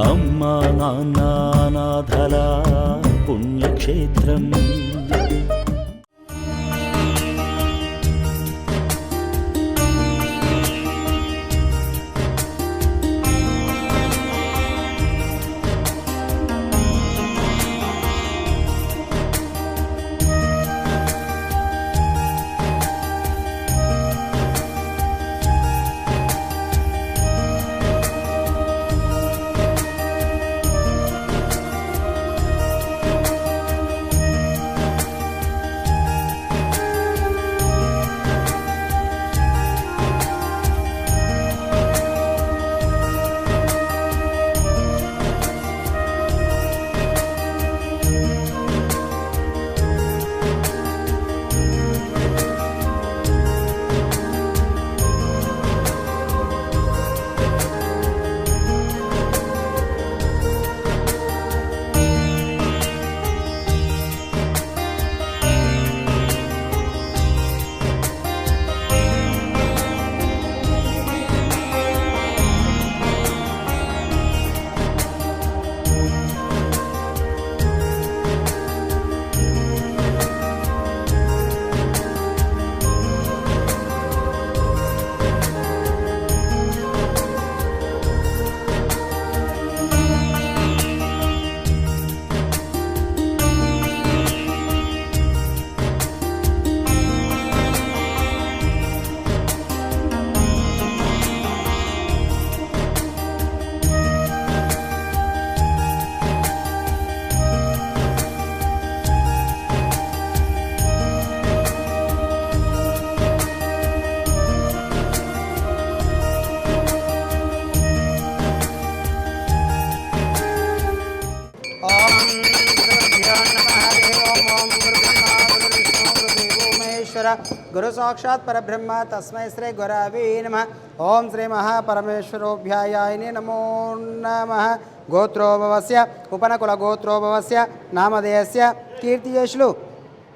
అమ్మా నాన్న అనాథల పుణ్యక్షేత్రం. गुरु साक्षात् परब्रह्म तस्मै श्री गुरवे नमः. ओम श्री महापरमेश्वरोऽभ्यायाय नमो नमः. गोत्रोभवस्य उपनकुल गोत्रोभवस्य नामधेयस्य कीर्तियशुलु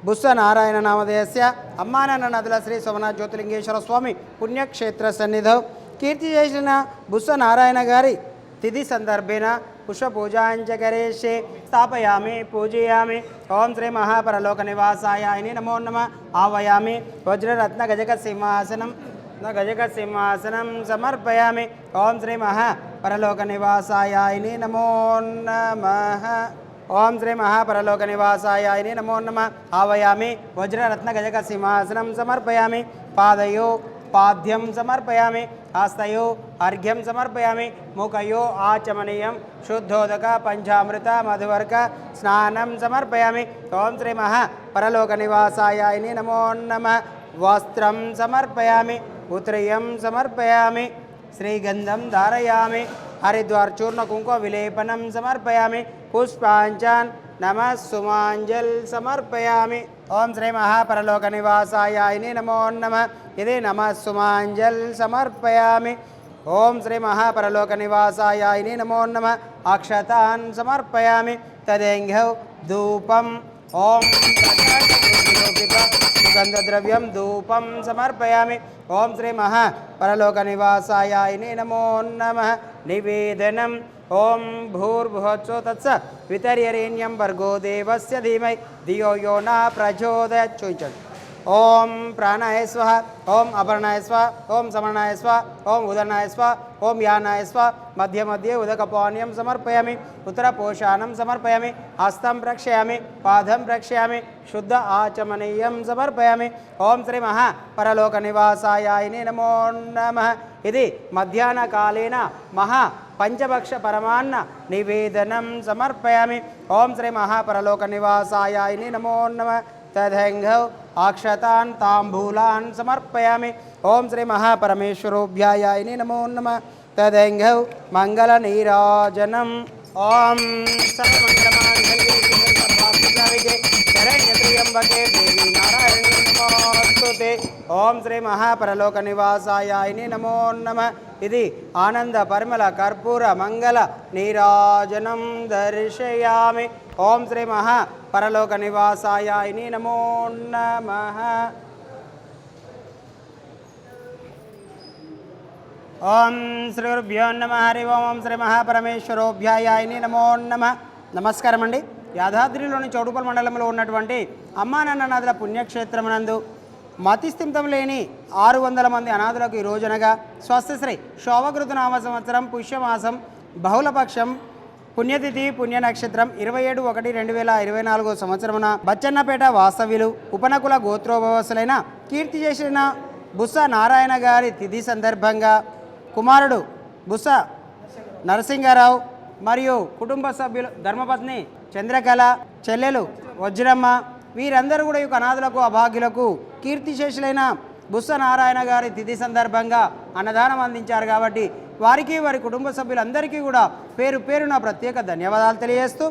బుస్స నారాయణ నామధేయస్య అమ్మానాన్న నదుల శ్రీ సోమనాథ జ్యోతిలింగేశ్వర స్వామి పుణ్యక్షేత్ర సన్నిధౌ కీర్తి చేసిన బుస్స నారాయణ గారి తిథి సందర్భేన పుష్పూజాంచ కరేషే స్థాపయామి పూజయామి. ఓం శ్రీ మహాపరలోక నివాసాయ నమో నమః. ఆవయామి వజ్రరత్న గజక సింహాసనం సమర్పయామి. ఓం శ్రీ మహాపరలోక నివాసాయ నమో నమః. ఓం శ్రీ మహాపరలోక నివాసాయ నమో నమః. ఆవయామి వజ్రరత్న గజక సింహాసనం సమర్పయామి. పాదయో పాద్యం సమర్పయామి. హస్తయో అర్ఘ్యం సమర్పయామి. ముఖయో ఆచమనీయం శుద్ధోదక పంచామృత మధువర్క స్నానం సమర్పయామి. ఓం శ్రీ మహాపరలోక నివాసాయ నమో నమః. వస్త్రం సమర్పయామి. ఉత్రయం సమర్పయామి. శ్రీగంధం ధారయామి. హరిద్వార్చూర్ణ కుంకుమ విలేపనం సమర్పయామి. పుష్పాంచాన్ నమః సుమాంజల్ సమర్పయామి. ఓం శ్రీ మహాపరలోక నివాసాయ నమో నమః. ఇది నమః సుమాంజల్ సమర్పయామి. ఓం శ్రీ మహాపరలోక నివాసాయ నమో నమః. అక్షతాన్ సమర్పయామి. తదేంఘౌ ధూపం ఓం సుగంధద్రవ్యం ధూపం సమర్పయామి. ఓం శ్రీ మహాపరలోక నివాసాయ నమో నమః. నివేదనం ఓం భూర్భువస్సు తత్సత్ వితర్యరేణ్యం భర్గో దేవస్య ధీమహి ధియో యో న ప్రచోదయాత్. చూయించండి. ఓం ప్రాణాయ స్వః. ఓం అపర్ణాయ స్వః. ఓం సమర్ణాయ స్వః. ఓం ఉదర్ణాయ స్వః. ఓం యానాయ స్వః. మధ్య మధ్యే ఉదకపానీయం సమర్పయామి. ఉత్తరపోషాణం సమర్పయామి. హస్తం ప్రక్షయామి. పాదం ప్రక్షయామి. శుద్ధ ఆచమనీయం సమర్పయామి. ఓం శ్రీ మహాపరలోక నివాసాయ నమో నమః. ఇది మధ్యాహ్నకాలేన మహా పంచభక్ష పరమాన్న నివేదనం సమర్పయామి. ఓం శ్రీ మహాపరలోక నివాసాయ నమో నమః. తదంఘౌ అక్షతాన్ తాంబూలాన్ సమర్పయామి. ఓం శ్రీ మహాపరమేశ్వరోభ్యాయ నమో నమః. తదంఘౌ మంగళ నీరాజనం. ఓం సర్వమంగళమాంగళ్యే శివే సర్వార్థసాధికే శరణ్యత్ర్యంబకే దేవి నారాయణీ నమోస్తుతే. ఓం శ్రీ మహాపరలోక నివాసాయ నమో నమః. ఇది ఆనంద పరిమళ కర్పూర మంగళ నీరాజనం దర్శయామి. ఓం శ్రీ మహాపరలోక నివాసాయ నమో నమః. ఓం శ్రీ గురుభ్యో నమ హరి ఓం శ్రీ మహాపరమేశ్వరోభ్యాయాయని నమో నమ. నమస్కారం అండి. యాదాద్రిలోని చౌడుపల్ మండలంలో ఉన్నటువంటి అమ్మా నాన్ననాథుల పుణ్యక్షేత్రమునందు మతిస్థిమితం లేని 600 మంది అనాథులకు ఈ రోజునగా స్వస్తిశ్రీ శోభకృత నామ సంవత్సరం పుష్యమాసం బహుళపక్షం పుణ్యతిథి పుణ్య నక్షత్రం 27/1/2024 సంవత్సరమున బచ్చన్నపేట వాస్తవ్యులు ఉపనకుల గోత్రోభవసులైన కీర్తి చేసిన బుస్స నారాయణ గారి తిథి సందర్భంగా కుమారుడు బుస్స నరసింగారావు మరియు కుటుంబ సభ్యులు ధర్మపత్ని చంద్రకళ, చెల్లెలు వజ్రమ్మ వీరందరూ కూడా ఈ అనాథులకు అభాగ్యులకు కీర్తిశేషులైన బుస్స నారాయణ గారి తిథి సందర్భంగా అన్నదానం అందించారు. కాబట్టి వారికి వారి కుటుంబ సభ్యులందరికీ కూడా పేరు పేరున ప్రత్యేక ధన్యవాదాలు తెలియజేస్తూ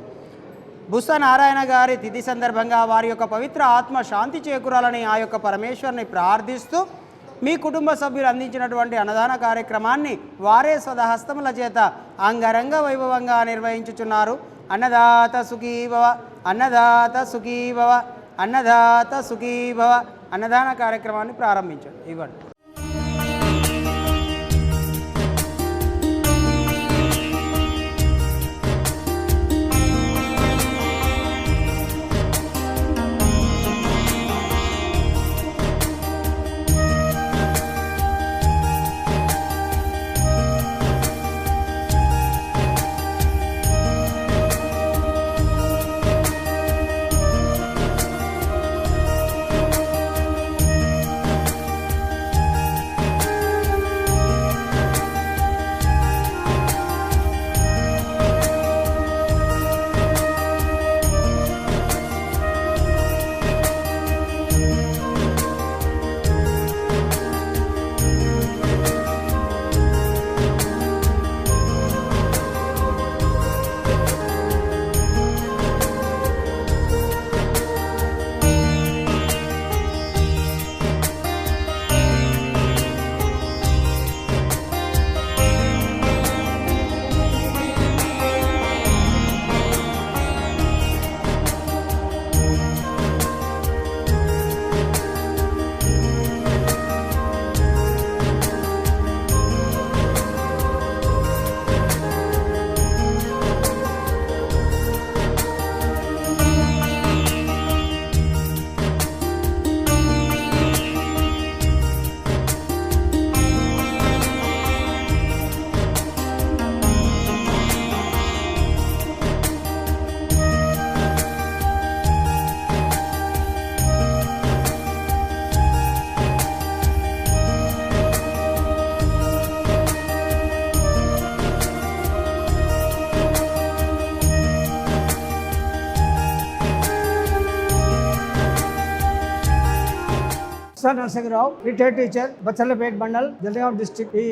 బుస్స నారాయణ గారి తిథి సందర్భంగా వారి యొక్క పవిత్ర ఆత్మ శాంతి చేకూరాలని ఆ యొక్క పరమేశ్వరుని ప్రార్థిస్తూ మీ కుటుంబ సభ్యులు అందించినటువంటి అన్నదాన కార్యక్రమాన్ని వారే స్వదహస్తముల చేత అంగరంగ వైభవంగా నిర్వహించుచున్నారు. అన్నదాత సుఖీభవ, అన్నదాత సుఖీభవ, అన్నదాత సుఖీభవ. అన్నదాన కార్యక్రమాన్ని ప్రారంభించండి. ఇవ్వండి. Sir Narasimharao, retired teacher, Bachchallapeta mandal, Jangaon district. ఈ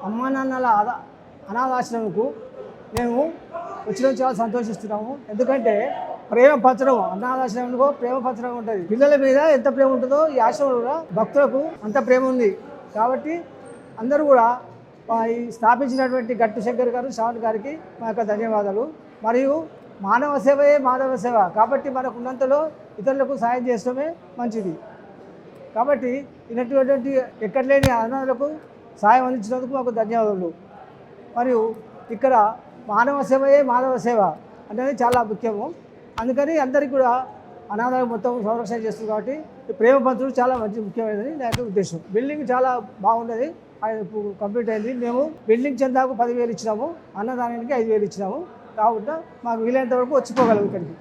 అమ్మా నాన్నల అనాథాశ్రమంకు మేము వచ్చిన చాలా సంతోషిస్తున్నాము. ఎందుకంటే ప్రేమ పంచడం, అనాథాశ్రమంలో ప్రేమ పంచడం ఉంటుంది. పిల్లల మీద ఎంత ప్రేమ ఉంటుందో ఈ ఆశ్రమంలో కూడా భక్తులకు అంత ప్రేమ ఉంది. కాబట్టి అందరూ కూడా ఈ స్థాపించినటువంటి గట్టు శంకర్ గారు, శ్రావణ్ గారికి మా యొక్క ధన్యవాదాలు. మరియు మానవ సేవయే మాధవ సేవ కాబట్టి మనకు ఉన్నంతలో ఇతరులకు సాయం చేయడమే మంచిది. కాబట్టి ఇలాంటి ఎక్కడ లేని అనాథులకు సాయం అందించినందుకు మాకు ధన్యవాదాలు. మరియు ఇక్కడ మానవ సేవయే మాధవ సేవ అనేది చాలా ముఖ్యము. అందుకని అందరికీ కూడా అనాథాలు మొత్తం సంరక్షణ చేస్తుంది. కాబట్టి ప్రేమ పంచులు చాలా మంచి ముఖ్యమైనది నా యొక్క ఉద్దేశం. బిల్డింగ్ చాలా బాగున్నది, ఇప్పుడు కంప్లీట్ అయింది. మేము బిల్డింగ్ చందాకు 10,000 ఇచ్చినాము, అన్నదానానికి 5,000 ఇచ్చినాము. కాబట్టి మాకు వీలైనంత వరకు వచ్చిపోగలం ఇక్కడికి.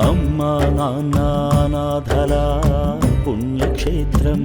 అమ్మా నాన్న అనాథల పుణ్యక్షేత్రం.